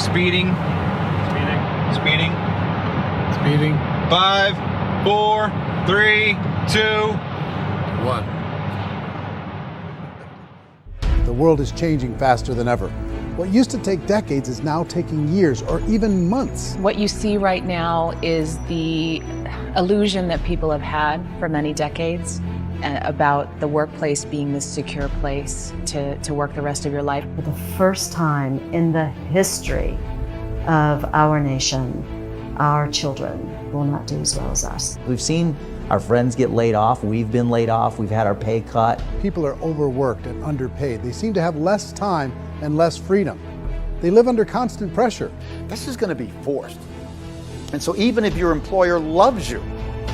Speeding. Speeding. Speeding. 5, 4, 3, 2, 1. The world is changing faster than ever. What used to take decades is now taking years or even months. What you see right now is the illusion that people have had for many decades about the workplace being this secure place to work the rest of your life. For the first time in the history of our nation, our children will not do as well as us. We've seen our friends get laid off. We've been laid off. We've had our pay cut. People are overworked and underpaid. They seem to have less time and less freedom. They live under constant pressure. This is going to be forced. And so even if your employer loves you,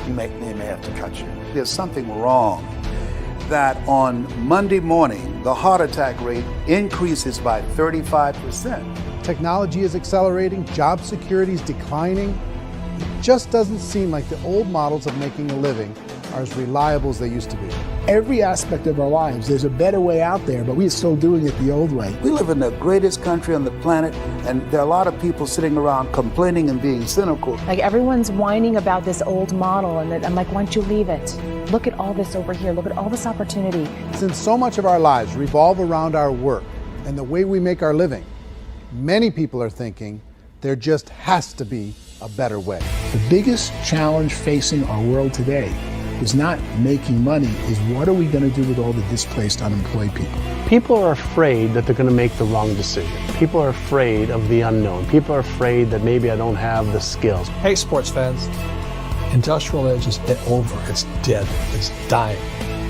they may have to cut you. There's something wrong that on Monday morning, the heart attack rate increases by 35%. Technology is accelerating, job security is declining. It just doesn't seem like the old models of making a living are as reliable as they used to be. Every aspect of our lives, there's a better way out there, but we're still doing it the old way. We live in the greatest country on the planet, and there are a lot of people sitting around complaining and being cynical. Like everyone's whining about this old model, and I'm like, why don't you leave it? Look at all this over here. Look at all this opportunity. Since so much of our lives revolve around our work and the way we make our living, many people are thinking there just has to be a better way. The biggest challenge facing our world today is not making money, is what are we going to do with all the displaced, unemployed people? People are afraid that they're going to make the wrong decision. People are afraid of the unknown. People are afraid that maybe I don't have the skills. Hey, sports fans. Industrial age is over. It's dead. It's dying.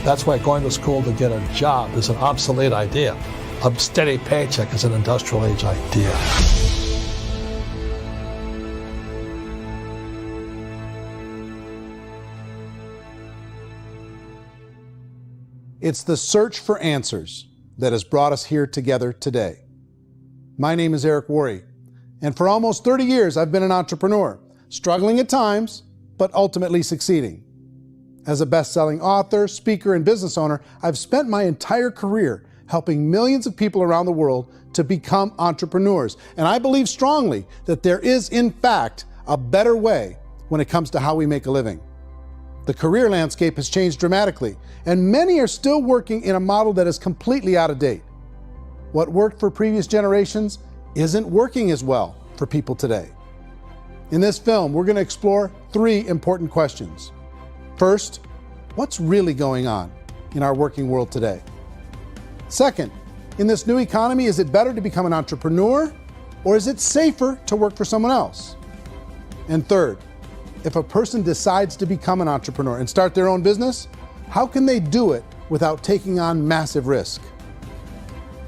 That's why going to school to get a job is an obsolete idea. A steady paycheck is an industrial age idea. It's the search for answers that has brought us here together today. My name is Ерик Уори, and for almost 30 years I've been an entrepreneur, struggling at times, but ultimately succeeding. As a best-selling author, speaker, and business owner, I've spent my entire career helping millions of people around the world to become entrepreneurs. And I believe strongly that there is, in fact, a better way when it comes to how we make a living. The career landscape has changed dramatically, and many are still working in a model that is completely out of date. What worked for previous generations isn't working as well for people today. In this film, we're going to explore 3 important questions. First, what's really going on in our working world today? Second, in this new economy, is it better to become an entrepreneur, or is it safer to work for someone else? And third, if a person decides to become an entrepreneur and start their own business, how can they do it without taking on massive risk?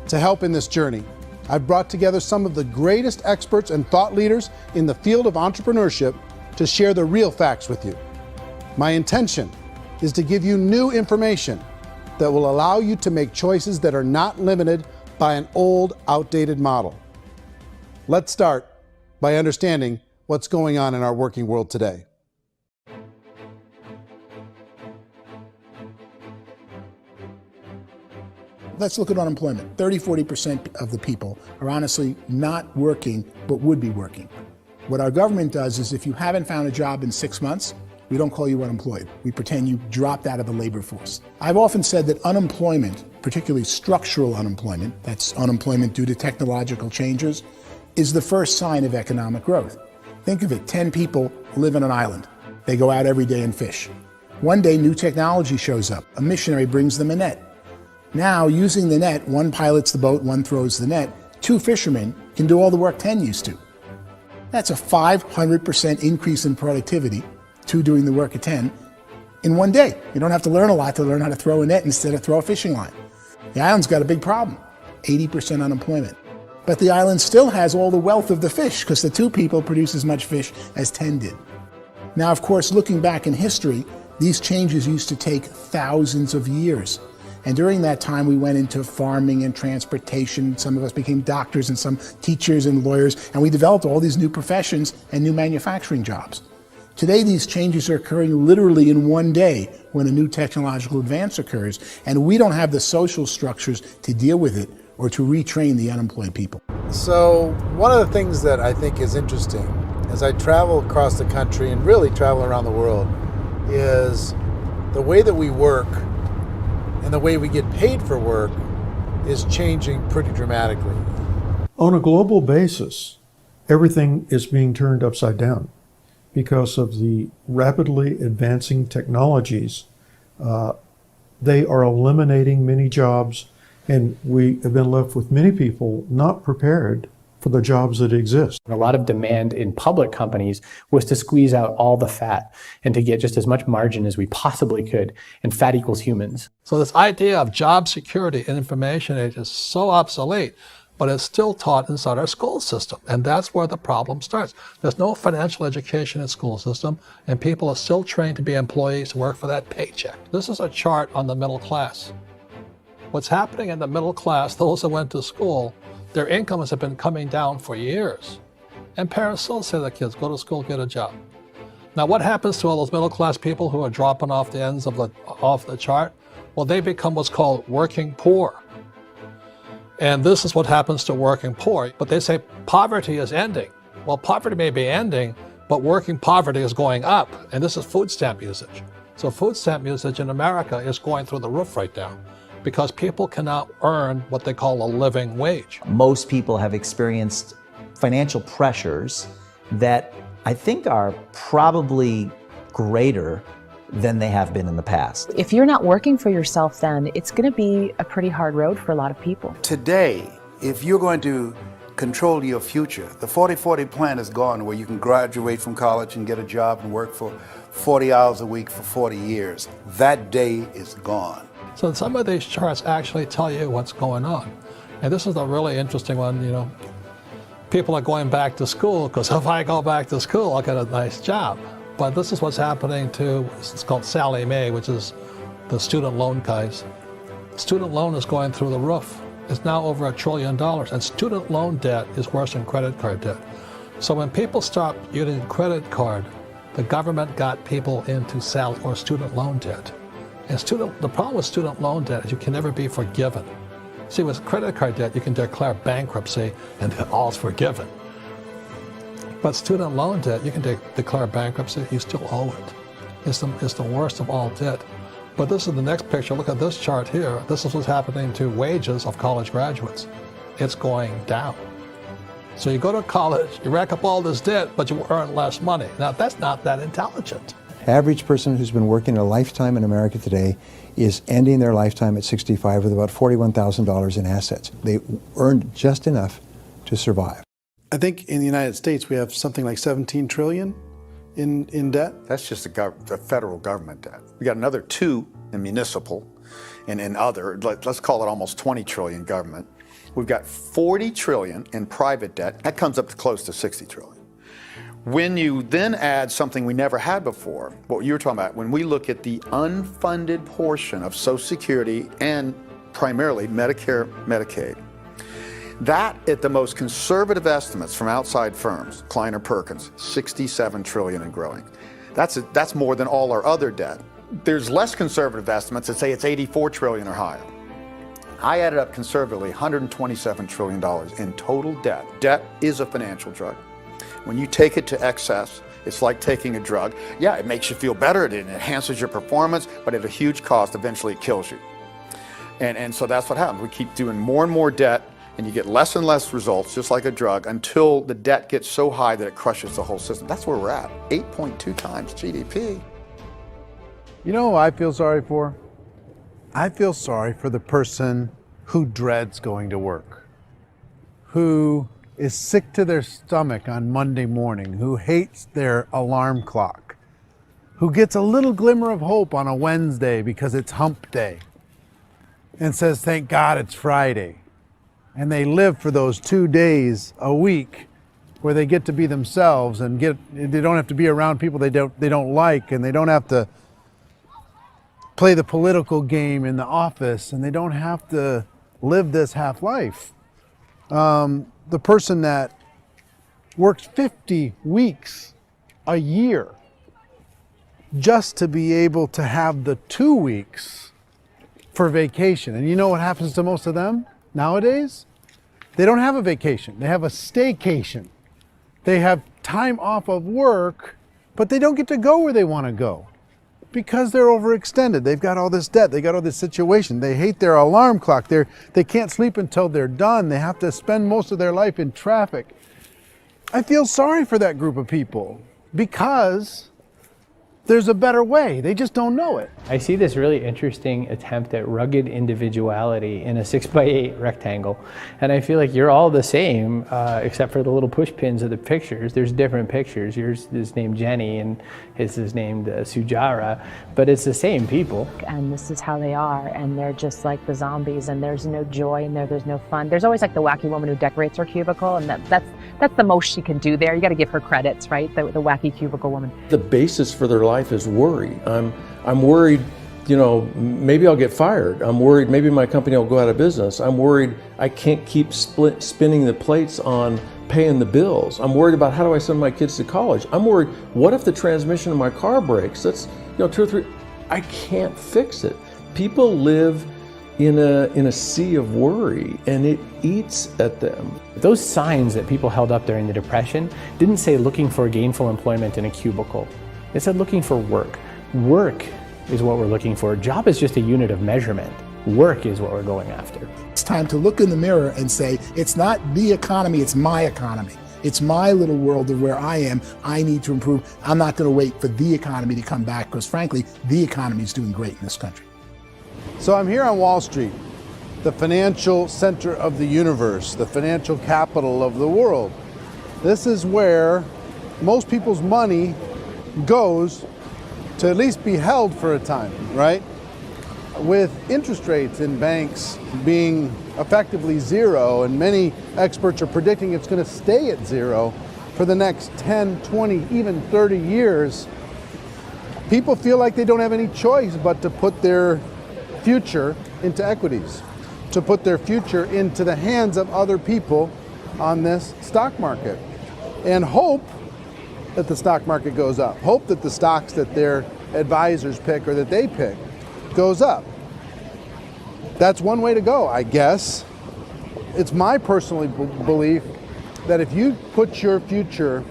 To help in this journey, I've brought together some of the greatest experts and thought leaders in the field of entrepreneurship to share the real facts with you. My intention is to give you new information that will allow you to make choices that are not limited by an old, outdated model. Let's start by understanding what's going on in our working world today. Let's look at unemployment. 30-40% of the people are honestly not working, but would be working. What our government does is if you haven't found a job in 6 months, we don't call you unemployed. We pretend you dropped out of the labor force. I've often said that unemployment, particularly structural unemployment, that's unemployment due to technological changes, is the first sign of economic growth. Think of it, 10 people live on an island. They go out every day and fish. One day, new technology shows up. A missionary brings them a net. Now, using the net, one pilots the boat, one throws the net. 2 fishermen can do all the work 10 used to. That's a 500% increase in productivity, 2 doing the work of 10, in one day. You don't have to learn a lot to learn how to throw a net instead of throw a fishing line. The island's got a big problem, 80% unemployment. But the island still has all the wealth of the fish because the 2 people produce as much fish as 10 did. Now, of course, looking back in history, these changes used to take thousands of years. And during that time, we went into farming and transportation. Some of us became doctors and some teachers and lawyers, and we developed all these new professions and new manufacturing jobs. Today, these changes are occurring literally in one day when a new technological advance occurs, and we don't have the social structures to deal with it or to retrain the unemployed people. So one of the things that I think is interesting as I travel across the country and really travel around the world is the way that we work and the way we get paid for work is changing pretty dramatically. On a global basis, everything is being turned upside down because of the rapidly advancing technologies. They are eliminating many jobs, and we have been left with many people not prepared for the jobs that exist. A lot of demand in public companies was to squeeze out all the fat and to get just as much margin as we possibly could, and fat equals humans. So this idea of job security in information age is so obsolete, but it's still taught inside our school system. And that's where the problem starts. There's no financial education in school system, and people are still trained to be employees to work for that paycheck. This is a chart on the middle class. What's happening in the middle class, those that went to school, their incomes have been coming down for years. And parents still say to their kids, go to school, get a job. Now what happens to all those middle class people who are dropping off the ends of the chart? Well, they become what's called working poor. And this is what happens to working poor. But they say poverty is ending. Well, poverty may be ending, but working poverty is going up. And this is food stamp usage. So food stamp usage in America is going through the roof right now because people cannot earn what they call a living wage. Most people have experienced financial pressures that I think are probably greater than they have been in the past. If you're not working for yourself, then it's going to be a pretty hard road for a lot of people. Today, if you're going to control your future, the 40-40 plan is gone where you can graduate from college and get a job and work for 40 hours a week for 40 years. That day is gone. So some of these charts actually tell you what's going on. And this is a really interesting one, you know. People are going back to school because if I go back to school, I'll get a nice job. But this is what's happening to, it's called Sallie Mae, which is the student loan guys. Student loan is going through the roof. It's now over $1 trillion, and student loan debt is worse than credit card debt. So when people stopped using credit card, the government got people into student loan debt. And the problem with student loan debt is you can never be forgiven. See, with credit card debt, you can declare bankruptcy and all's forgiven. But student loan debt, you can declare bankruptcy, you still owe it. It's the worst of all debt. But this is the next picture. Look at this chart here. This is what's happening to wages of college graduates. It's going down. So you go to college, you rack up all this debt, but you earn less money. Now, that's not that intelligent. Average person who's been working a lifetime in America today is ending their lifetime at 65 with about $41,000 in assets. They earned just enough to survive. I think in the United States we have something like 17 trillion in debt. That's just the federal government debt. We got another 2 in municipal and in other, let's call it almost 20 trillion government. We've got 40 trillion in private debt. That comes up to close to 60 trillion. When you then add something we never had before, what you were talking about, when we look at the unfunded portion of Social Security and primarily Medicare, Medicaid, that at the most conservative estimates from outside firms, Kleiner Perkins, 67 trillion and growing. That's more than all our other debt. There's less conservative estimates that say it's 84 trillion or higher. I added up conservatively $127 trillion in total debt. Debt is a financial drug. When you take it to excess, it's like taking a drug. Yeah, it makes you feel better, it enhances your performance, but at a huge cost, eventually it kills you. And so that's what happens. We keep doing more and more debt, and you get less and less results, just like a drug, until the debt gets so high that it crushes the whole system. That's where we're at, 8.2 times GDP. You know who I feel sorry for? I feel sorry for the person who dreads going to work, who is sick to their stomach on Monday morning, who hates their alarm clock, who gets a little glimmer of hope on a Wednesday because it's hump day and says, thank God it's Friday. And they live for those 2 days a week where they get to be themselves and they don't have to be around people they don't like, and they don't have to play the political game in the office, and they don't have to live this half life. The person that works 50 weeks a year just to be able to have the 2 weeks for vacation. And you know what happens to most of them? Nowadays, they don't have a vacation. They have a staycation. They have time off of work, but they don't get to go where they want to go because they're overextended. They've got all this debt. They got all this situation. They hate their alarm clock. They can't sleep until they're done. They have to spend most of their life in traffic. I feel sorry for that group of people because there's a better way. They just don't know it. I see this really interesting attempt at rugged individuality in a 6x8 rectangle. And I feel like you're all the same, except for the little push pins of the pictures. There's different pictures. Yours is named Jenny and his is named Sujara, but it's the same people. And this is how they are, and they're just like the zombies, and there's no joy in there, there's no fun. There's always like the wacky woman who decorates her cubicle, and that's the most she can do there. You got to give her credits, right? The wacky cubicle woman. The basis for their life is worry. I'm worried, you know, maybe I'll get fired. I'm worried maybe my company will go out of business. I'm worried I can't keep spinning the plates on paying the bills. I'm worried about how do I send my kids to college. I'm worried, what if the transmission of my car breaks? That's, you know, 2 or 3, I can't fix it. People live in a sea of worry, and it eats at them. Those signs that people held up during the Depression didn't say looking for gainful employment in a cubicle. It said looking for work. Work is what we're looking for. Job is just a unit of measurement. Work is what we're going after. It's time to look in the mirror and say, it's not the economy, it's my economy. It's my little world of where I am. I need to improve. I'm not going to wait for the economy to come back because frankly, the economy is doing great in this country. So I'm here on Wall Street, the financial center of the universe, the financial capital of the world. This is where most people's money goes to at least be held for a time, right? With interest rates in banks being effectively zero, and many experts are predicting it's going to stay at zero for the next 10, 20, even 30 years, people feel like they don't have any choice but to put their future into equities, to put their future into the hands of other people on this stock market, and hope that the stock market goes up, hope that the stocks that their advisors pick or that they pick goes up. That's one way to go, I guess. It's my personal belief that if you put your future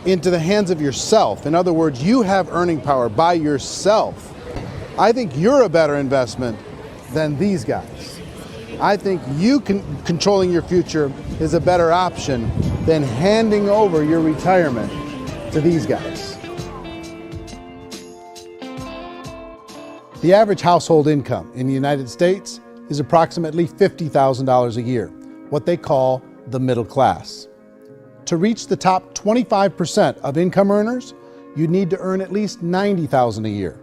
into the hands of yourself, in other words, you have earning power by yourself, I think you're a better investment than these guys. I think you controlling your future is a better option than handing over your retirement to these guys. The average household income in the United States is approximately $50,000 a year, what they call the middle class. To reach the top 25% of income earners, you'd need to earn at least $90,000 a year.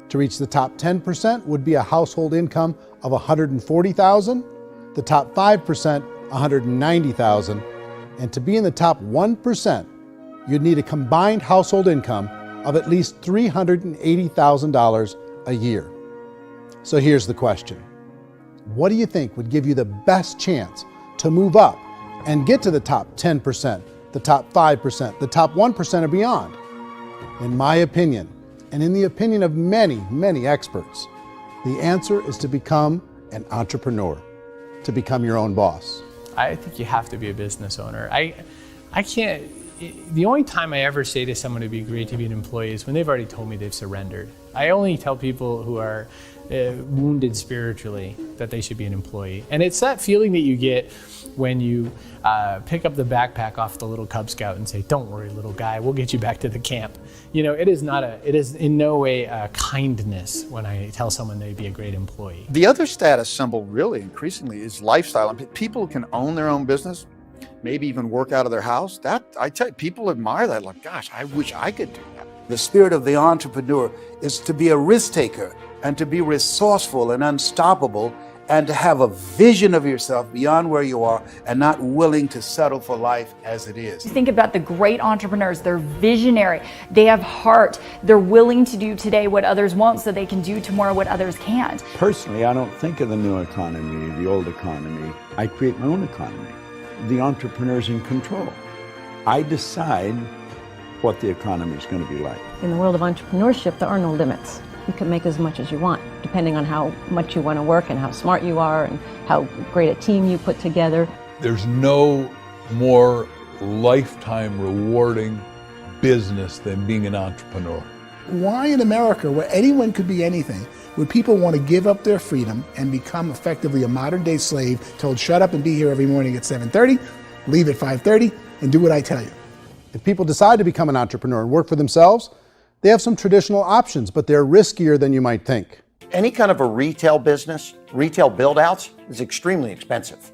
To reach the top 10% would be a household income of $140,000, the top 5%, $190,000, and to be in the top 1%, you'd need a combined household income of at least $380,000 a year. So here's the question. What do you think would give you the best chance to move up and get to the top 10%, the top 5%, the top 1% or beyond? In my opinion, and in the opinion of many, many experts, the answer is to become an entrepreneur, to become your own boss. I think you have to be a business owner. I can't, the only time I ever say to someone it'd be great to be an employee is when they've already told me they've surrendered. I only tell people who are wounded spiritually that they should be an employee. And it's that feeling that you get when you pick up the backpack off the little Cub Scout and say, "Don't worry, little guy, we'll get you back to the camp." You know, it is in no way a kindness when I tell someone they'd be a great employee. The other status symbol really increasingly is lifestyle. And people who can own their own business, maybe even work out of their house, that I tell you, people admire that. Like, gosh, I wish I could do that. The spirit of the entrepreneur is to be a risk taker and to be resourceful and unstoppable and to have a vision of yourself beyond where you are and not willing to settle for life as it is. You think about the great entrepreneurs, they're visionary, they have heart, they're willing to do today what others won't so they can do tomorrow what others can't. Personally, I don't think of the new economy, the old economy. I create my own economy. The entrepreneur's in control. I decide what the economy is going to be like. In the world of entrepreneurship, there are no limits. you can make as much as you want, depending on how much you want to work and how smart you are and how great a team you put together. There's no more lifetime rewarding business than being an entrepreneur. Why in America, where anyone could be anything, would people want to give up their freedom and become effectively a modern-day slave, told shut up and be here every morning at 7:30, leave at 5:30, and do what I tell you? If people decide to become an entrepreneur and work for themselves, they have some traditional options, but they're riskier than you might think. Any kind of a retail business, retail build-outs, is extremely expensive.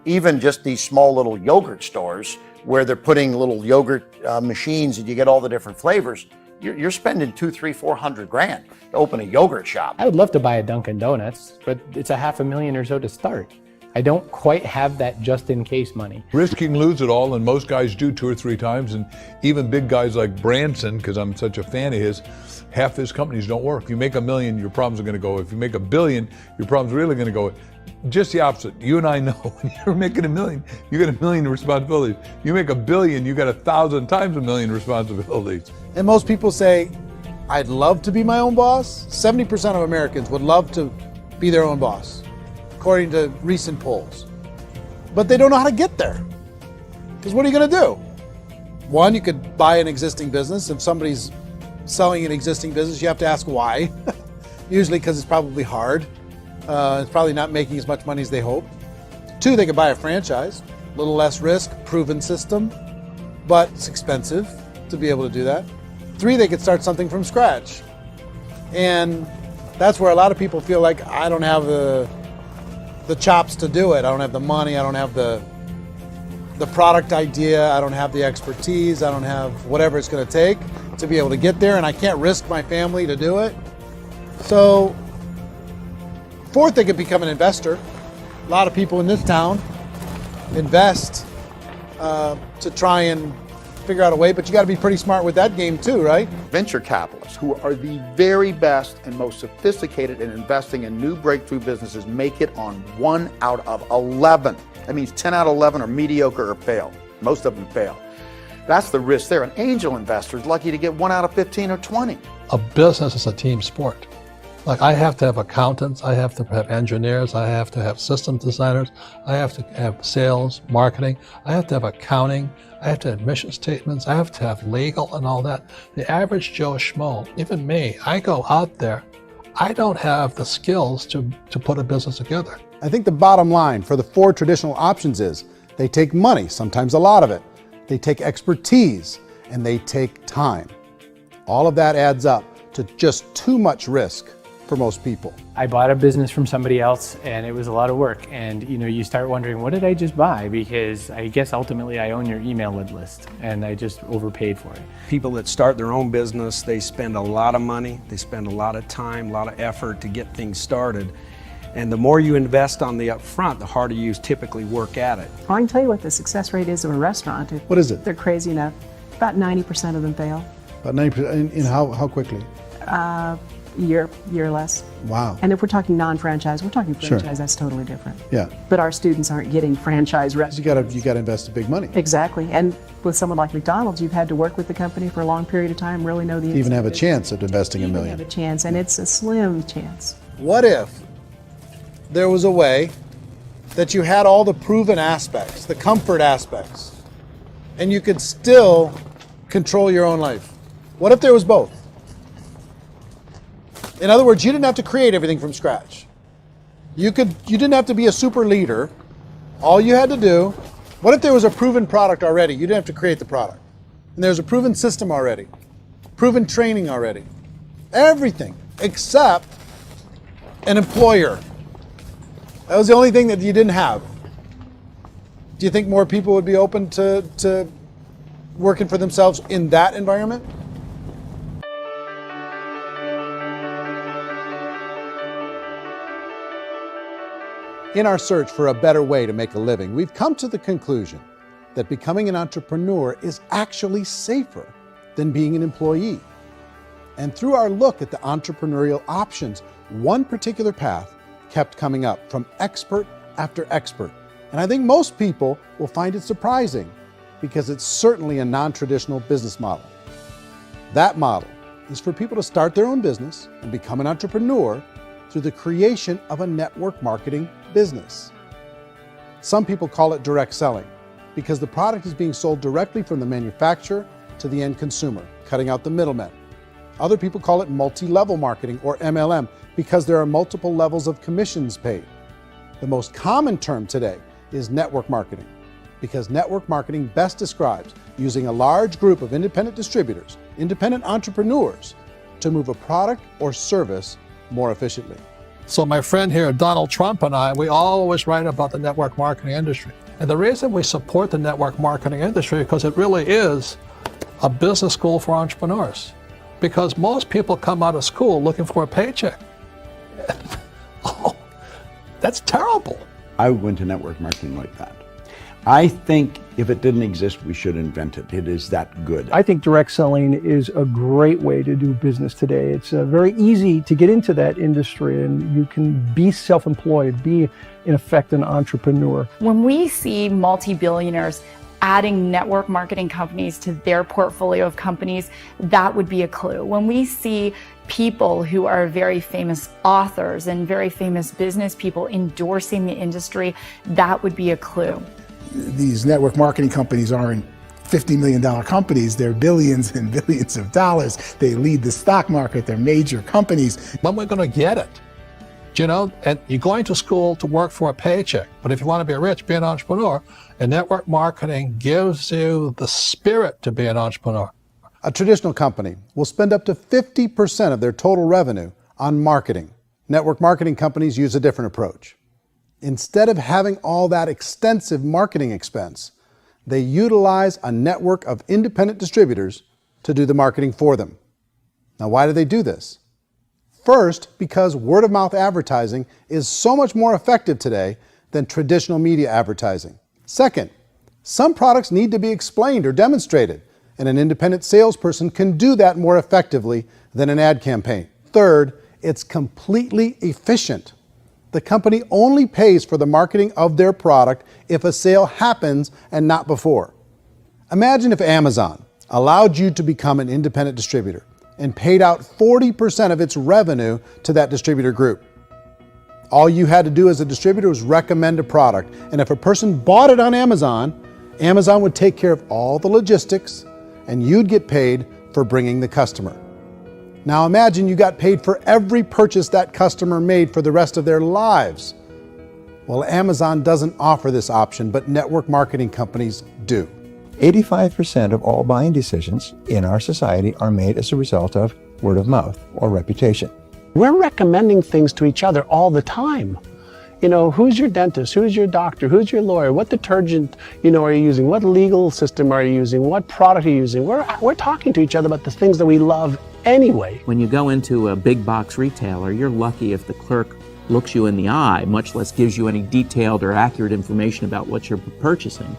Even just these small little yogurt stores where they're putting little yogurt machines and you get all the different flavors, you're spending $200,000, $300,000, $400,000 to open a yogurt shop. I would love to buy a Dunkin' Donuts, but it's $500,000 or so to start. I don't quite have that just in case money. Risking lose it all, and most guys do 2 or 3 times, and even big guys like Branson, because I'm such a fan of his, half his companies don't work. If you make $1 million, your problems are going to go. If you make $1 billion, your problems are really going to go. Just the opposite. You and I know when you're making $1 million, you got $1 million responsibilities. You make $1 billion, you got 1,000 times $1 million responsibilities. And most people say, I'd love to be my own boss. 70% of Americans would love to be their own boss, according to recent polls. But they don't know how to get there. Because what are you going to do? One, you could buy an existing business. If somebody's selling an existing business, you have to ask why. Usually because it's probably hard. It's probably not making as much money as they hope. 2, they could buy a franchise, a little less risk, proven system, but it's expensive to be able to do that. 3, they could start something from scratch. And that's where a lot of people feel like, I don't have the chops to do it. I don't have the money. I don't have the product idea. I don't have the expertise. I don't have whatever it's going to take to be able to get there, and I can't risk my family to do it. So 4th, they could become an investor. A lot of people in this town invest to try and figure out a way, but you got to be pretty smart with that game too, right? Venture capitalists, who are the very best and most sophisticated in investing in new breakthrough businesses, make it on 1 out of 11. That means 10 out of 11 are mediocre or fail. Most of them fail. That's the risk there. An angel investor is lucky to get 1 out of 15 or 20. A business is a team sport. Like, I have to have accountants, I have to have engineers, I have to have system designers, I have to have sales, marketing, I have to have accounting, I have to have mission statements, I have to have legal and all that. The average Joe Schmo, even me, I go out there, I don't have the skills to put a business together. I think the bottom line for the 4 traditional options is they take money, sometimes a lot of it. They take expertise, and they take time. All of that adds up to just too much risk for most people. I bought a business from somebody else and it was a lot of work. And you start wondering, what did I just buy? Because I guess ultimately I own your email list and I just overpaid for it. People that start their own business, they spend a lot of money, they spend a lot of time, a lot of effort to get things started. And the more you invest on the upfront, the harder you typically work at it. I can tell you what the success rate is of a restaurant. What is it? They're crazy enough. About 90% of them fail. About 90%, in how quickly? Year or less. Wow. And if we're talking non-franchise, we're talking franchise, Sure. That's totally different. Yeah. But our students aren't getting franchise restaurants. You got to invest big money. Exactly. And with someone like McDonald's, you've had to work with the company for a long period of time, really know the To even have a business. chance at investing $1 million. Have a chance, and it's a slim chance. What if there was a way that you had all the proven aspects, the comfort aspects, and you could still control your own life? What if there was both? In other words, you didn't have to create everything from scratch. You didn't have to be a super leader. All you had to do, what if there was a proven product already? You didn't have to create the product. And there's a proven system already, proven training already. Everything except an employer. That was the only thing that you didn't have. Do you think more people would be open to working for themselves in that environment? In our search for a better way to make a living, we've come to the conclusion that becoming an entrepreneur is actually safer than being an employee. And through our look at the entrepreneurial options, one particular path kept coming up from expert after expert. And I think most people will find it surprising because it's certainly a non-traditional business model. That model is for people to start their own business and become an entrepreneur through the creation of a network marketing business. Some people call it direct selling because the product is being sold directly from the manufacturer to the end consumer, cutting out the middlemen. Other people call it multi-level marketing, or MLM, because there are multiple levels of commissions paid. The most common term today is network marketing, because network marketing best describes using a large group of independent distributors, independent entrepreneurs, to move a product or service more efficiently. So my friend here, Donald Trump, and I, we always write about the network marketing industry. And the reason we support the network marketing industry is because it really is a business school for entrepreneurs. Because most people come out of school looking for a paycheck. Oh, that's terrible. I went to network marketing like that. I think if it didn't exist, we should invent it. It is that good. I think direct selling is a great way to do business today. It's very easy to get into that industry, and you can be self-employed, be in effect an entrepreneur. When we see multi-billionaires adding network marketing companies to their portfolio of companies, that would be a clue. When we see people who are very famous authors and very famous business people endorsing the industry, that would be a clue. These network marketing companies aren't $50 million companies. They're billions and billions of dollars. They lead the stock market. They're major companies. When we're going to get it? You know, and you're going to school to work for a paycheck. But if you want to be rich, be an entrepreneur. And network marketing gives you the spirit to be an entrepreneur. A traditional company will spend up to 50% of their total revenue on marketing. Network marketing companies use a different approach. Instead of having all that extensive marketing expense, they utilize a network of independent distributors to do the marketing for them. Now, why do they do this? First, because word-of-mouth advertising is so much more effective today than traditional media advertising. Second, some products need to be explained or demonstrated, and an independent salesperson can do that more effectively than an ad campaign. Third, it's completely efficient. The company only pays for the marketing of their product if a sale happens and not before. Imagine if Amazon allowed you to become an independent distributor and paid out 40% of its revenue to that distributor group. All you had to do as a distributor was recommend a product, and if a person bought it on Amazon, Amazon would take care of all the logistics, and you'd get paid for bringing the customer. Now imagine you got paid for every purchase that customer made for the rest of their lives. Well, Amazon doesn't offer this option, but network marketing companies do. 85% of all buying decisions in our society are made as a result of word of mouth or reputation. We're recommending things to each other all the time. You know, who's your dentist? Who's your doctor? Who's your lawyer? What detergent, are you using? What legal system are you using? What product are you using? We're talking to each other about the things that we love anyway. When you go into a big box retailer, you're lucky if the clerk looks you in the eye, much less gives you any detailed or accurate information about what you're purchasing.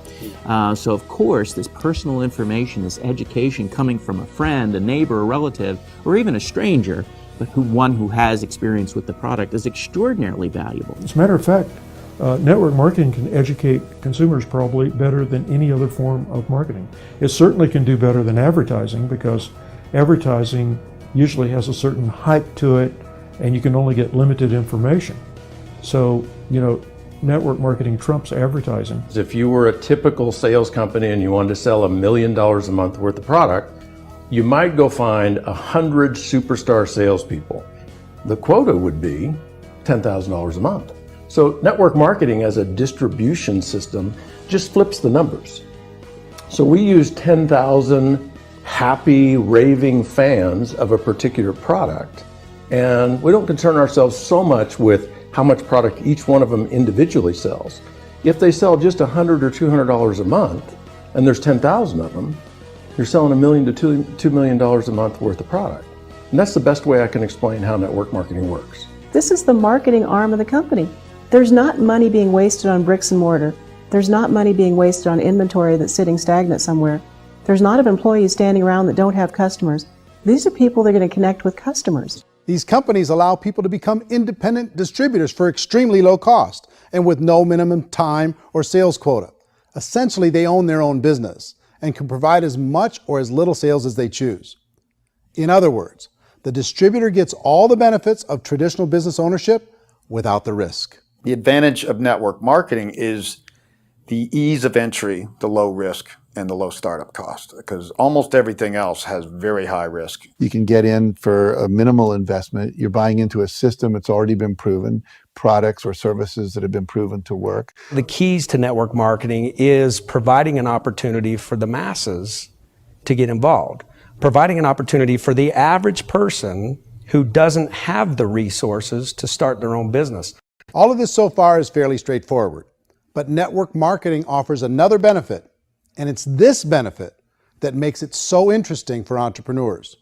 So of course, this personal information, this education coming from a friend, a neighbor, a relative, or even a stranger, but one who has experience with the product is extraordinarily valuable. As a matter of fact, network marketing can educate consumers probably better than any other form of marketing. It certainly can do better than advertising because advertising usually has a certain hype to it and you can only get limited information. So, network marketing trumps advertising. If you were a typical sales company and you wanted to sell $1 million a month worth of product, you might go find 100 superstar salespeople. The quota would be $10,000 a month. So network marketing as a distribution system just flips the numbers. So we use 10,000 happy, raving fans of a particular product, and we don't concern ourselves so much with how much product each one of them individually sells. If they sell just $100 or $200 a month, and there's 10,000 of them, you're selling $1 million to $2 million a month worth of product. And that's the best way I can explain how network marketing works. This is the marketing arm of the company. There's not money being wasted on bricks and mortar. There's not money being wasted on inventory that's sitting stagnant somewhere. There's not of employees standing around that don't have customers. These are people that are going to connect with customers. These companies allow people to become independent distributors for extremely low cost and with no minimum time or sales quota. Essentially, they own their own business and can provide as much or as little sales as they choose. In other words, the distributor gets all the benefits of traditional business ownership without the risk. The advantage of network marketing is the ease of entry, the low risk, and the low startup cost, because almost everything else has very high risk. You can get in for a minimal investment. You're buying into a system that's already been proven, products or services that have been proven to work. The keys to network marketing is providing an opportunity for the masses to get involved, providing an opportunity for the average person who doesn't have the resources to start their own business. All of this so far is fairly straightforward, but network marketing offers another benefit, and it's this benefit that makes it so interesting for entrepreneurs.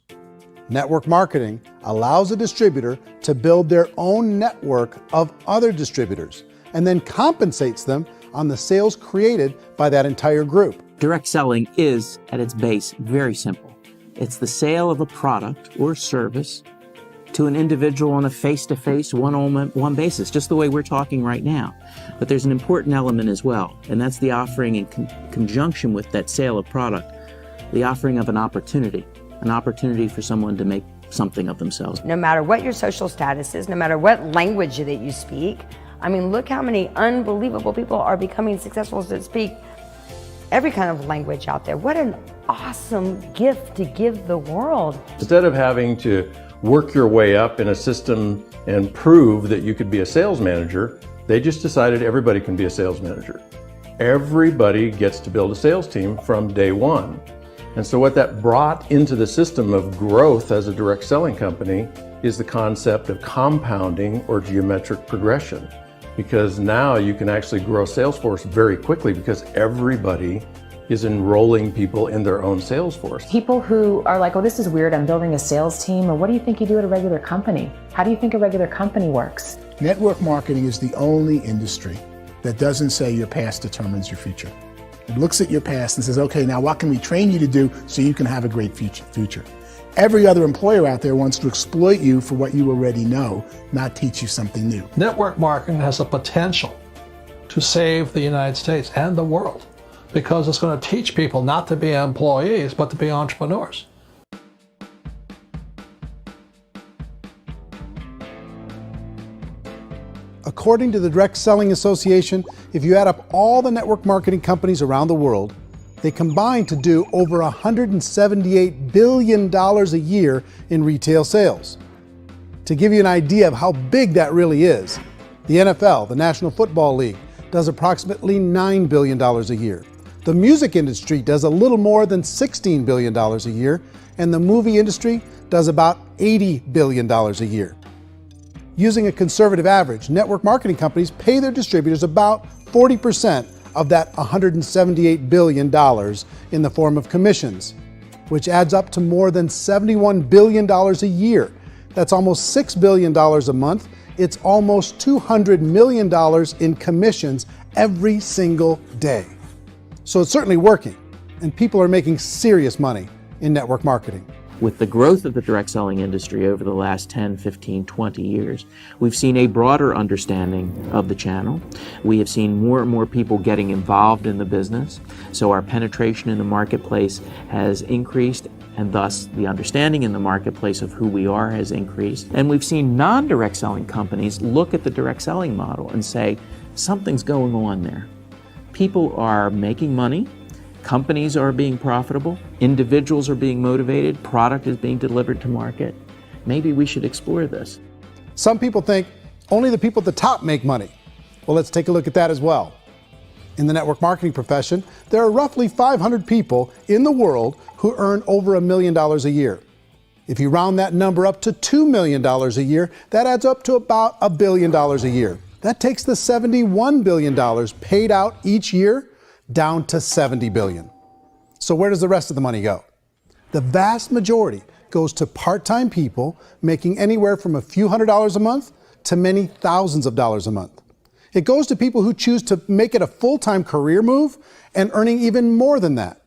Network marketing allows a distributor to build their own network of other distributors and then compensates them on the sales created by that entire group. Direct selling is, at its base, very simple. It's the sale of a product or service to an individual on a face-to-face, one-on-one basis, just the way we're talking right now. But there's an important element as well, and that's the offering in conjunction with that sale of product, the offering of an opportunity for someone to make something of themselves. No matter what your social status is, no matter what language that you speak, I mean, look how many unbelievable people are becoming successful that speak every kind of language out there. What an awesome gift to give the world. Instead of having to work your way up in a system and prove that you could be a sales manager, they just decided everybody can be a sales manager. Everybody gets to build a sales team from day one. And so what that brought into the system of growth as a direct selling company is the concept of compounding or geometric progression. Because now you can actually grow sales force very quickly because everybody is enrolling people in their own sales force. People who are like, oh, this is weird, I'm building a sales team, or what do you think you do at a regular company? How do you think a regular company works? Network marketing is the only industry that doesn't say your past determines your future. It looks at your past and says, okay, now what can we train you to do so you can have a great future? Every other employer out there wants to exploit you for what you already know, not teach you something new. Network marketing has the potential to save the United States and the world because it's going to teach people not to be employees, but to be entrepreneurs. According to the Direct Selling Association, if you add up all the network marketing companies around the world, they combine to do over $178 billion a year in retail sales. To give you an idea of how big that really is, the NFL, the National Football League, does approximately $9 billion a year. The music industry does a little more than $16 billion a year, and the movie industry does about $80 billion a year. Using a conservative average, network marketing companies pay their distributors about 40% of that $178 billion in the form of commissions, which adds up to more than $71 billion a year. That's almost $6 billion a month. It's almost $200 million in commissions every single day. So it's certainly working, and people are making serious money in network marketing. With the growth of the direct selling industry over the last 10, 15, 20 years, we've seen a broader understanding of the channel. We have seen more and more people getting involved in the business, so our penetration in the marketplace has increased, and thus the understanding in the marketplace of who we are has increased. And we've seen non-direct selling companies look at the direct selling model and say, something's going on there. People are making money, companies are being profitable, individuals are being motivated, product is being delivered to market. Maybe we should explore this. Some people think only the people at the top make money. Well, let's take a look at that as well. In the network marketing profession, there are roughly 500 people in the world who earn over $1 million a year. If you round that number up to $2 million a year, that adds up to about $1 billion a year. That takes the $71 billion paid out each year down to $70 billion. So where does the rest of the money go? The vast majority goes to part-time people making anywhere from a few $100s a month to many thousands of dollars a month. It goes to people who choose to make it a full-time career move and earning even more than that.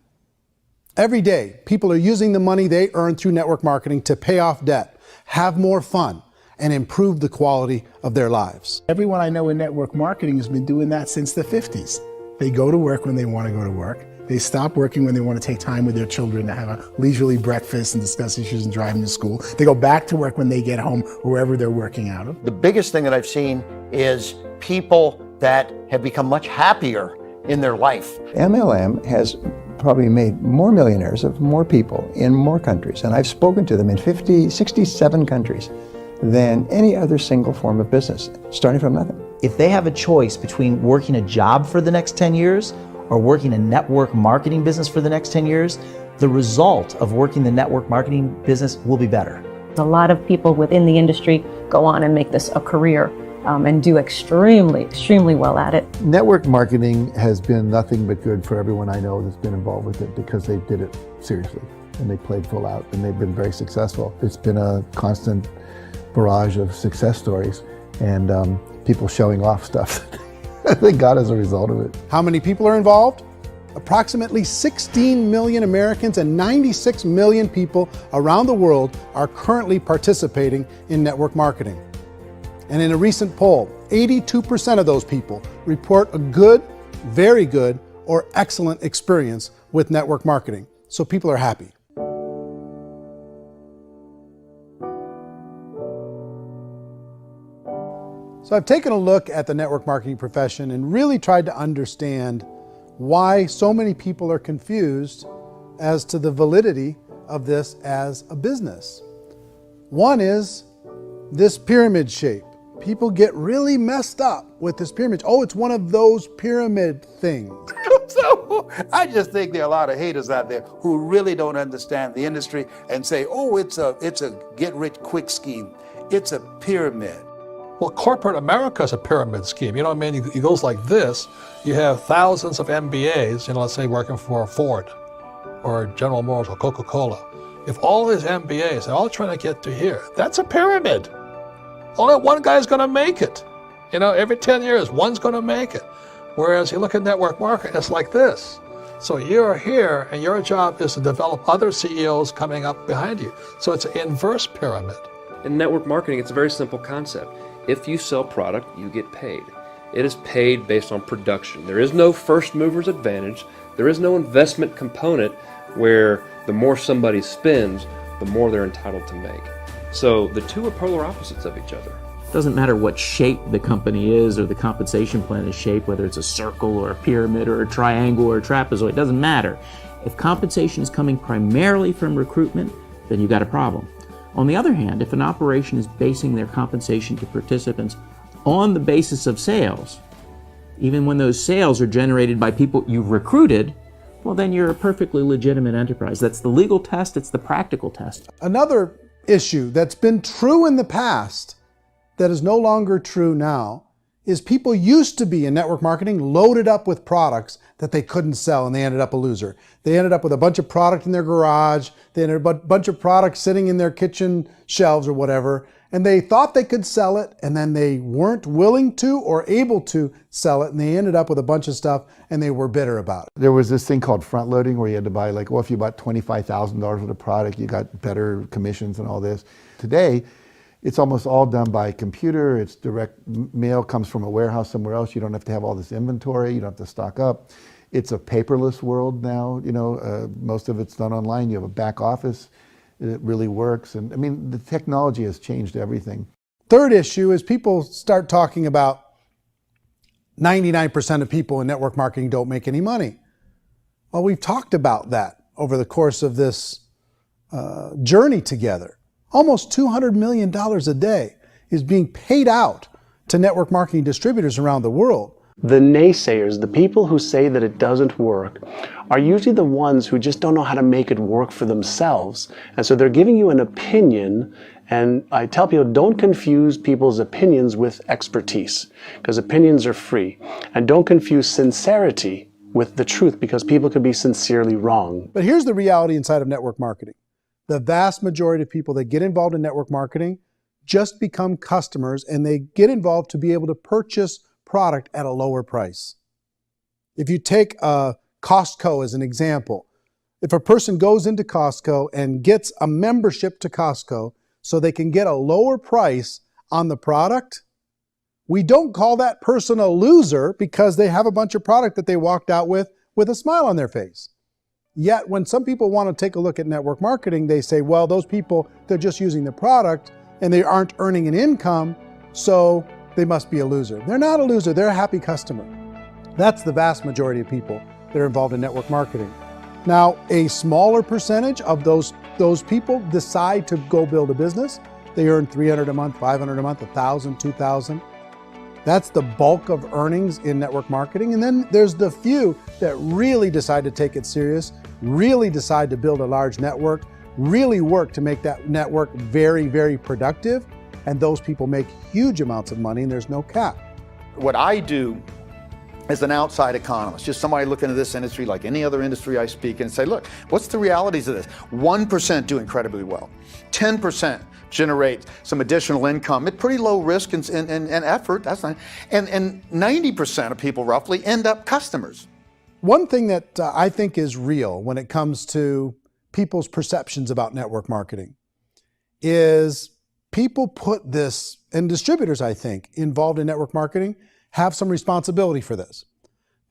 Every day, people are using the money they earn through network marketing to pay off debt, have more fun, and improve the quality of their lives. Everyone I know in network marketing has been doing that since the 50s. They go to work when they want to go to work. They stop working when they want to take time with their children to have a leisurely breakfast and discuss issues and driving to school. They go back to work when they get home, wherever they're working out of. The biggest thing that I've seen is people that have become much happier in their life. MLM has probably made more millionaires of more people in more countries, and I've spoken to them in 67 countries, than any other single form of business, starting from nothing. If they have a choice between working a job for the next 10 years or working a network marketing business for the next 10 years, the result of working the network marketing business will be better. A lot of people within the industry go on and make this a career and do extremely well at it. Network marketing has been nothing but good for everyone I know that's been involved with it because they did it seriously and they played full out and they've been very successful. It's been a constant barrage of success stories and people showing off stuff that they got as a result of it. How many people are involved? Approximately 16 million Americans and 96 million people around the world are currently participating in network marketing. And in a recent poll, 82% of those people report a good, very good, or excellent experience with network marketing. So people are happy. So I've taken a look at the network marketing profession and really tried to understand why so many people are confused as to the validity of this as a business. One is this pyramid shape. People get really messed up with this pyramid. Oh, it's one of those pyramid things. So I just think there are a lot of haters out there who really don't understand the industry and say, oh, it's a get-rich-quick scheme. It's a pyramid. Well, corporate America is a pyramid scheme. You know what I mean? It goes like this. You have thousands of MBAs, let's say working for Ford or General Motors or Coca-Cola. If all these MBAs, they're all trying to get to here, that's a pyramid. Only one guy's going to make it. Every 10 years, one's going to make it. Whereas you look at network marketing, it's like this. So you're here, and your job is to develop other CEOs coming up behind you. So it's an inverse pyramid. In network marketing, it's a very simple concept. If you sell product, you get paid. It is paid based on production. There is no first mover's advantage. There is no investment component where the more somebody spends, the more they're entitled to make. So the two are polar opposites of each other. It doesn't matter what shape the company is or the compensation plan is shaped, whether it's a circle or a pyramid or a triangle or a trapezoid, it doesn't matter. If compensation is coming primarily from recruitment, then you've got a problem. On the other hand, if an operation is basing their compensation to participants on the basis of sales, even when those sales are generated by people you've recruited, well, then you're a perfectly legitimate enterprise. That's the legal test, it's the practical test. Another issue that's been true in the past that is no longer true now is people used to be in network marketing loaded up with products that they couldn't sell and they ended up a loser. They ended up with a bunch of product in their garage, they ended up with a bunch of products sitting in their kitchen shelves or whatever, and they thought they could sell it and then they weren't willing to or able to sell it and they ended up with a bunch of stuff and they were bitter about it. There was this thing called front loading where you had to buy if you bought $25,000 worth of product, you got better commissions and all this. Today, it's almost all done by computer. It's direct mail, comes from a warehouse somewhere else. You don't have to have all this inventory. You don't have to stock up. It's a paperless world now. Most of it's done online. You have a back office. It really works. And I mean, the technology has changed everything. Third issue is people start talking about 99% of people in network marketing don't make any money. Well, we've talked about that over the course of this journey together. Almost $200 million a day is being paid out to network marketing distributors around the world. The naysayers, the people who say that it doesn't work, are usually the ones who just don't know how to make it work for themselves. And so they're giving you an opinion, and I tell people, don't confuse people's opinions with expertise, because opinions are free. And don't confuse sincerity with the truth, because people could be sincerely wrong. But here's the reality inside of network marketing. The vast majority of people that get involved in network marketing just become customers and they get involved to be able to purchase product at a lower price. If you take Costco as an example, if a person goes into Costco and gets a membership to Costco so they can get a lower price on the product, we don't call that person a loser because they have a bunch of product that they walked out with with a smile on their face. Yet when some people want to take a look at network marketing, they say, well, those people, they're just using the product and they aren't earning an income, so they must be a loser. They're not a loser, they're a happy customer. That's the vast majority of people that are involved in network marketing. Now, a smaller percentage of those people decide to go build a business. They earn $300 a month, $500 a month, $1,000, $2,000. That's the bulk of earnings in network marketing. And then there's the few that really decide to take it serious, really decide to build a large network, really work to make that network very, very productive. And those people make huge amounts of money and there's no cap. What I do as an outside economist, just somebody looking at this industry like any other industry I speak and say, look, what's the realities of this? 1% do incredibly well. 10% generate some additional income at pretty low risk and effort. That's not, and 90% of people roughly end up customers. One thing that I think is real when it comes to people's perceptions about network marketing is people put this, and distributors, I think, involved in network marketing have some responsibility for this.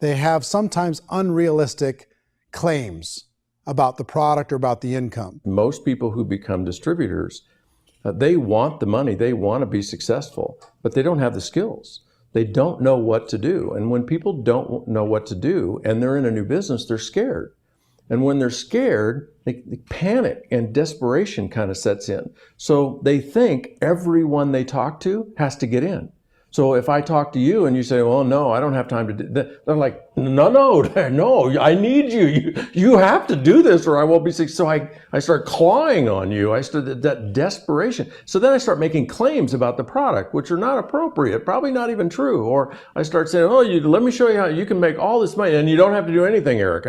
They have sometimes unrealistic claims about the product or about the income. Most people who become distributors, they want the money, they want to be successful, but they don't have the skills. They don't know what to do. And when people don't know what to do and they're in a new business, they're scared. And when they're scared, they panic and desperation kind of sets in. So they think everyone they talk to has to get in. So if I talk to you and you say, well, no, I don't have time to do that, they're like, no, I need you. You have to do this or I won't be successful. So I start clawing on you. I start that desperation. So then I start making claims about the product, which are not appropriate, probably not even true. Or I start saying, oh, let me show you how you can make all this money and you don't have to do anything, Eric.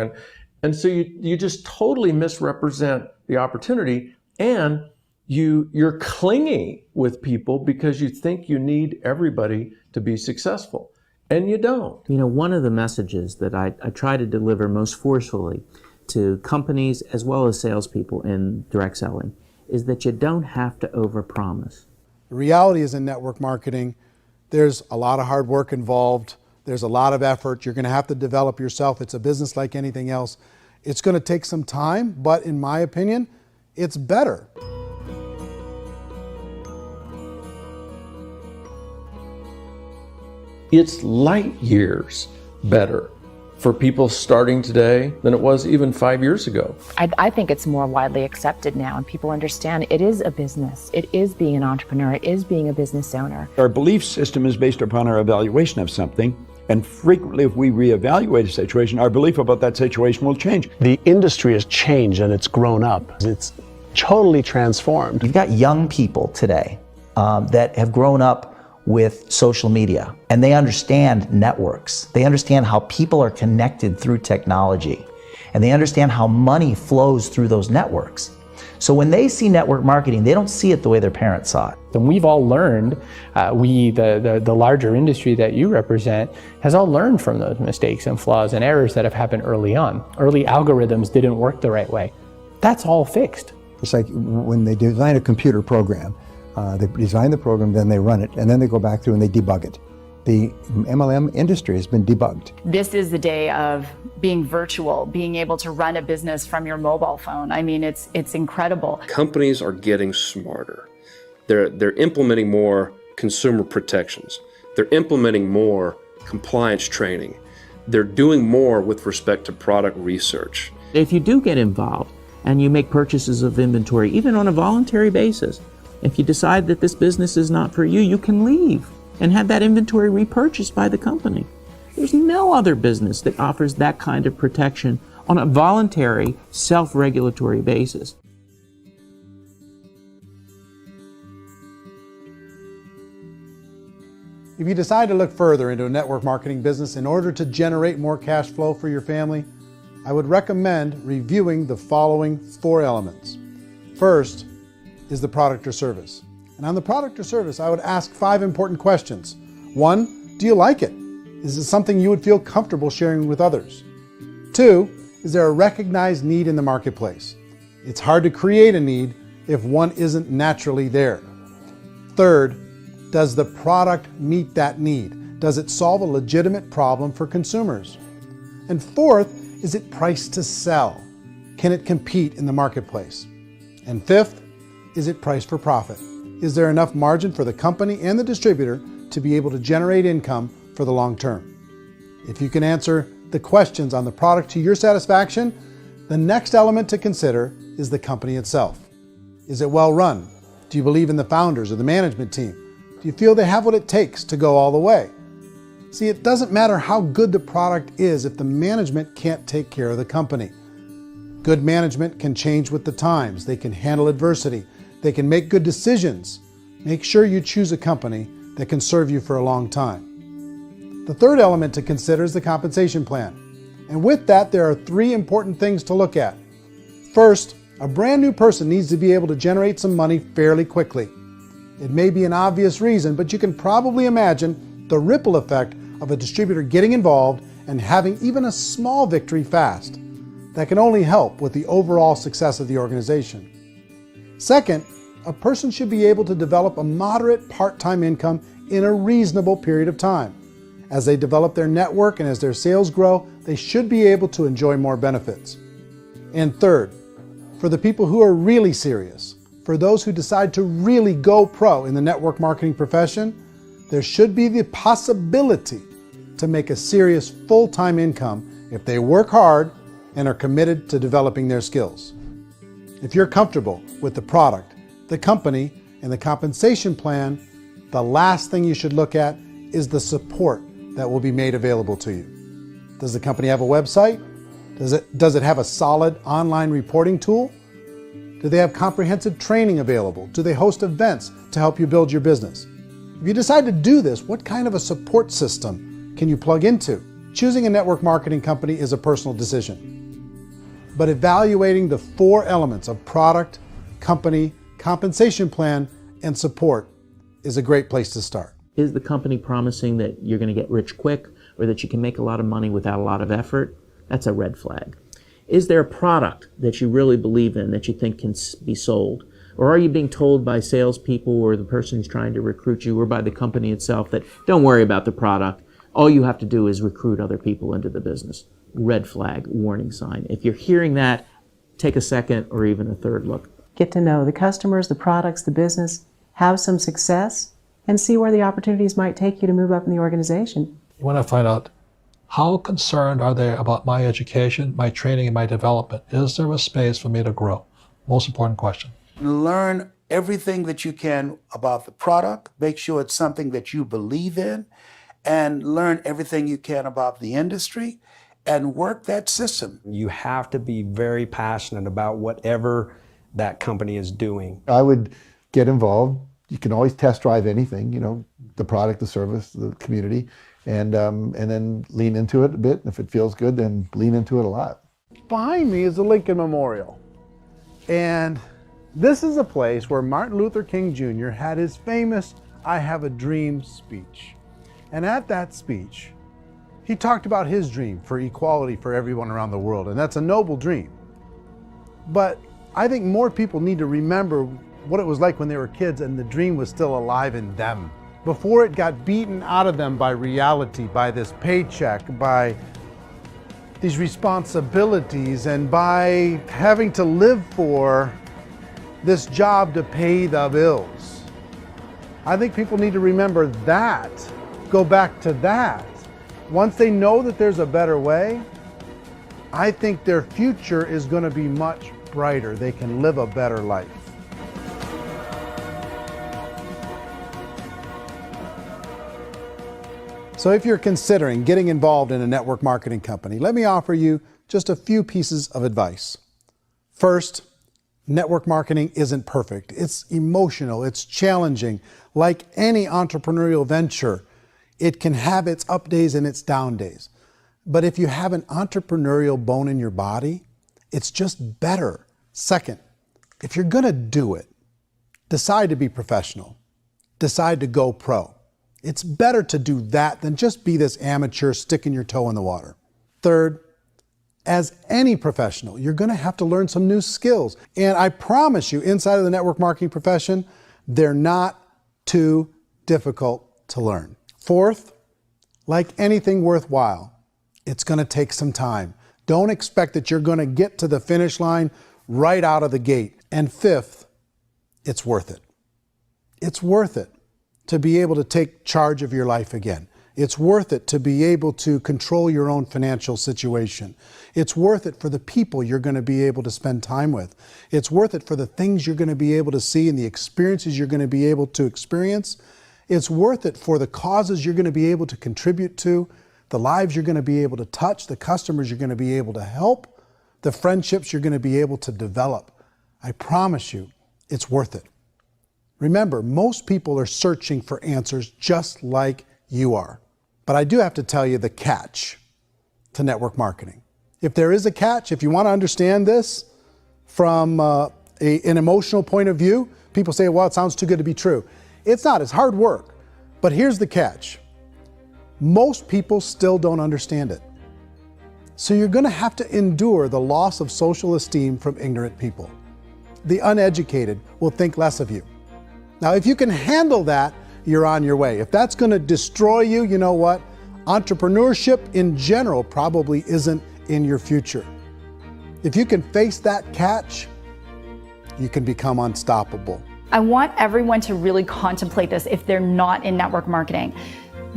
And so you just totally misrepresent the opportunity, and you're clingy with people because you think you need everybody to be successful, and you don't. You know, one of the messages that I try to deliver most forcefully to companies as well as salespeople in direct selling is that you don't have to overpromise. The reality is in network marketing, there's a lot of hard work involved. There's a lot of effort. You're going to have to develop yourself. It's a business like anything else. It's going to take some time, but in my opinion, it's better. It's light years better for people starting today than it was even 5 years ago. I think it's more widely accepted now, and people understand it is a business. It is being an entrepreneur. It is being a business owner. Our belief system is based upon our evaluation of something. And frequently, if we reevaluate a situation, our belief about that situation will change. The industry has changed and it's grown up. It's totally transformed. You've got young people today that have grown up with social media, and they understand networks. They understand how people are connected through technology, and they understand how money flows through those networks. So when they see network marketing, they don't see it the way their parents saw it. And we've all learned, the larger industry that you represent, has all learned from those mistakes and flaws and errors that have happened early on. Early algorithms didn't work the right way. That's all fixed. It's like when they design a computer program, they design the program, then they run it, and then they go back through and they debug it. The MLM industry has been debugged. This is the day of being virtual, being able to run a business from your mobile phone. I mean, it's incredible. Companies are getting smarter. They're implementing more consumer protections. They're implementing more compliance training. They're doing more with respect to product research. If you do get involved and you make purchases of inventory, even on a voluntary basis, if you decide that this business is not for you, you can leave and have that inventory repurchased by the company. There's no other business that offers that kind of protection on a voluntary, self-regulatory basis. If you decide to look further into a network marketing business in order to generate more cash flow for your family, I would recommend reviewing the following 4 elements. First is the product or service. And on the product or service, I would ask 5 important questions. 1, do you like it? Is it something you would feel comfortable sharing with others? 2, is there a recognized need in the marketplace? It's hard to create a need if one isn't naturally there. 3rd, does the product meet that need? Does it solve a legitimate problem for consumers? And 4th, is it priced to sell? Can it compete in the marketplace? And fifth, is it priced for profit? Is there enough margin for the company and the distributor to be able to generate income for the long term? If you can answer the questions on the product to your satisfaction, the next element to consider is the company itself. Is it well run? Do you believe in the founders or the management team? Do you feel they have what it takes to go all the way? See, it doesn't matter how good the product is if the management can't take care of the company. Good management can change with the times. They can handle adversity. They can make good decisions. Make sure you choose a company that can serve you for a long time. The third element to consider is the compensation plan. And with that, there are 3 important things to look at. First, a brand new person needs to be able to generate some money fairly quickly. It may be an obvious reason, but you can probably imagine the ripple effect of a distributor getting involved and having even a small victory fast. That can only help with the overall success of the organization. Second, a person should be able to develop a moderate part-time income in a reasonable period of time. As they develop their network and as their sales grow, they should be able to enjoy more benefits. And third, for the people who are really serious, for those who decide to really go pro in the network marketing profession, there should be the possibility to make a serious full-time income if they work hard and are committed to developing their skills. If you're comfortable with the product, the company, and the compensation plan, the last thing you should look at is the support that will be made available to you. Does the company have a website? Does it have a solid online reporting tool? Do they have comprehensive training available? Do they host events to help you build your business? If you decide to do this, what kind of a support system can you plug into? Choosing a network marketing company is a personal decision. But evaluating the 4 elements of product, company, compensation plan, and support is a great place to start. Is the company promising that you're going to get rich quick or that you can make a lot of money without a lot of effort? That's a red flag. Is there a product that you really believe in that you think can be sold? Or are you being told by salespeople or the person who's trying to recruit you or by the company itself that don't worry about the product, all you have to do is recruit other people into the business? Red flag, warning sign. If you're hearing that, take a second or even a third look. Get to know the customers, the products, the business, have some success, and see where the opportunities might take you to move up in the organization. You want to find out how concerned are they about my education, my training, and my development? Is there a space for me to grow? Most important question. Learn everything that you can about the product. Make sure it's something that you believe in, and learn everything you can about the industry and work that system. You have to be very passionate about whatever that company is doing. I would get involved. You can always test drive anything, you know, the product, the service, the community, and then lean into it a bit. If it feels good, then lean into it a lot. Behind me is the Lincoln Memorial. And this is a place where Martin Luther King Jr. had his famous "I Have a Dream" speech. And at that speech, he talked about his dream for equality for everyone around the world, and that's a noble dream. But I think more people need to remember what it was like when they were kids and the dream was still alive in them. Before it got beaten out of them by reality, by this paycheck, by these responsibilities, and by having to live for this job to pay the bills. I think people need to remember that, go back to that. Once they know that there's a better way, I think their future is going to be much brighter. They can live a better life. So if you're considering getting involved in a network marketing company, let me offer you just a few pieces of advice. First, network marketing isn't perfect. It's emotional, it's challenging. Like any entrepreneurial venture, it can have its up days and its down days. But if you have an entrepreneurial bone in your body, it's just better. Second, if you're gonna do it, decide to be professional. Decide to go pro. It's better to do that than just be this amateur sticking your toe in the water. Third, as any professional, you're gonna have to learn some new skills. And I promise you, inside of the network marketing profession, they're not too difficult to learn. Fourth, like anything worthwhile, it's gonna take some time. Don't expect that you're going to get to the finish line right out of the gate. And fifth, it's worth it. It's worth it to be able to take charge of your life again. It's worth it to be able to control your own financial situation. It's worth it for the people you're going to be able to spend time with. It's worth it for the things you're going to be able to see and the experiences you're going to be able to experience. It's worth it for the causes you're going to be able to contribute to, the lives you're going to be able to touch, the customers you're going to be able to help, the friendships you're going to be able to develop. I promise you, it's worth it. Remember, most people are searching for answers just like you are. But I do have to tell you the catch to network marketing. If there is a catch, if you want to understand this from an emotional point of view, people say, well, it sounds too good to be true. It's not, it's hard work. But here's the catch. Most people still don't understand it. So you're going to have to endure the loss of social esteem from ignorant people. The uneducated will think less of you. Now, if you can handle that, you're on your way. If that's going to destroy you, you know what? Entrepreneurship in general probably isn't in your future. If you can face that catch, you can become unstoppable. I want everyone to really contemplate this if they're not in network marketing.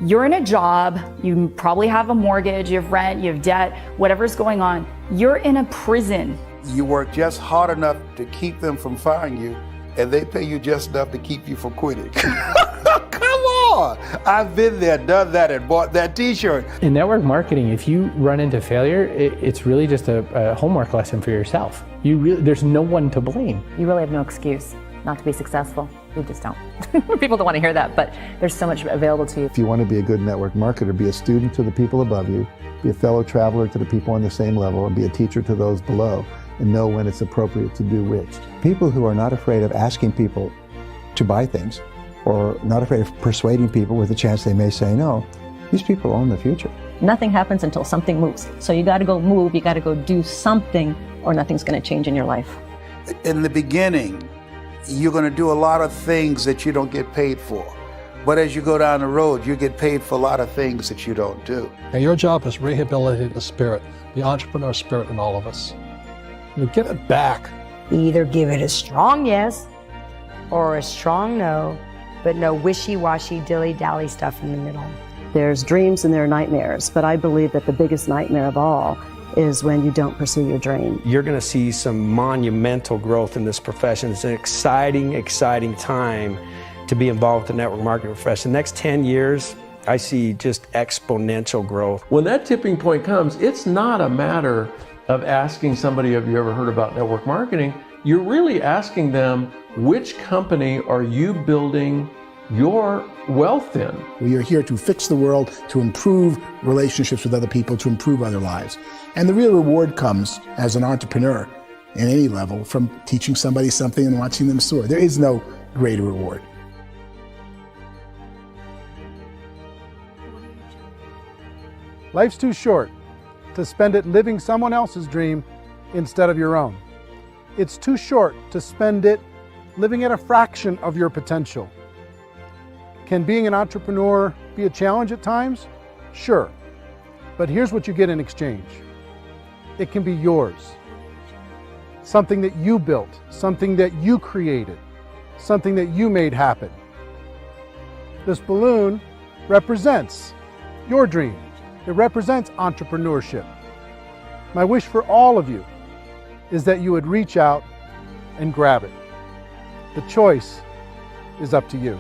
You're in a job, you probably have a mortgage, you have rent, you have debt, whatever's going on. You're in a prison. You work just hard enough to keep them from firing you, and they pay you just enough to keep you from quitting. Come on! I've been there, done that, and bought that t-shirt. In network marketing, if you run into failure, it's really just a homework lesson for yourself. There's no one to blame. You really have no excuse not to be successful. You just don't. People don't want to hear that, but there's so much available to you. If you want to be a good network marketer, be a student to the people above you, be a fellow traveler to the people on the same level, and be a teacher to those below, and know when it's appropriate to do which. People who are not afraid of asking people to buy things, or not afraid of persuading people with a chance they may say no, these people own the future. Nothing happens until something moves. So you got to go move, you got to go do something, or nothing's going to change in your life. In the beginning, you're going to do a lot of things that you don't get paid for. But as you go down the road, you get paid for a lot of things that you don't do. And your job is rehabilitate the spirit, the entrepreneur spirit in all of us. You get it back. Either give it a strong yes or a strong no, but no wishy-washy, dilly-dally stuff in the middle. There's dreams and there are nightmares, but I believe that the biggest nightmare of all is when you don't pursue your dream. You're going to see some monumental growth in this profession. It's an exciting, exciting time to be involved with the network marketing profession. The next 10 years, I see just exponential growth. When that tipping point comes, it's not a matter of asking somebody, have you ever heard about network marketing? You're really asking them, which company are you building your wealth in? We are here to fix the world, to improve relationships with other people, to improve other lives. And the real reward comes as an entrepreneur at any level from teaching somebody something and watching them soar. There is no greater reward. Life's too short to spend it living someone else's dream instead of your own. It's too short to spend it living at a fraction of your potential. Can being an entrepreneur be a challenge at times? Sure. But here's what you get in exchange. It can be yours. Something that you built, something that you created, something that you made happen. This balloon represents your dream. It represents entrepreneurship. My wish for all of you is that you would reach out and grab it. The choice is up to you.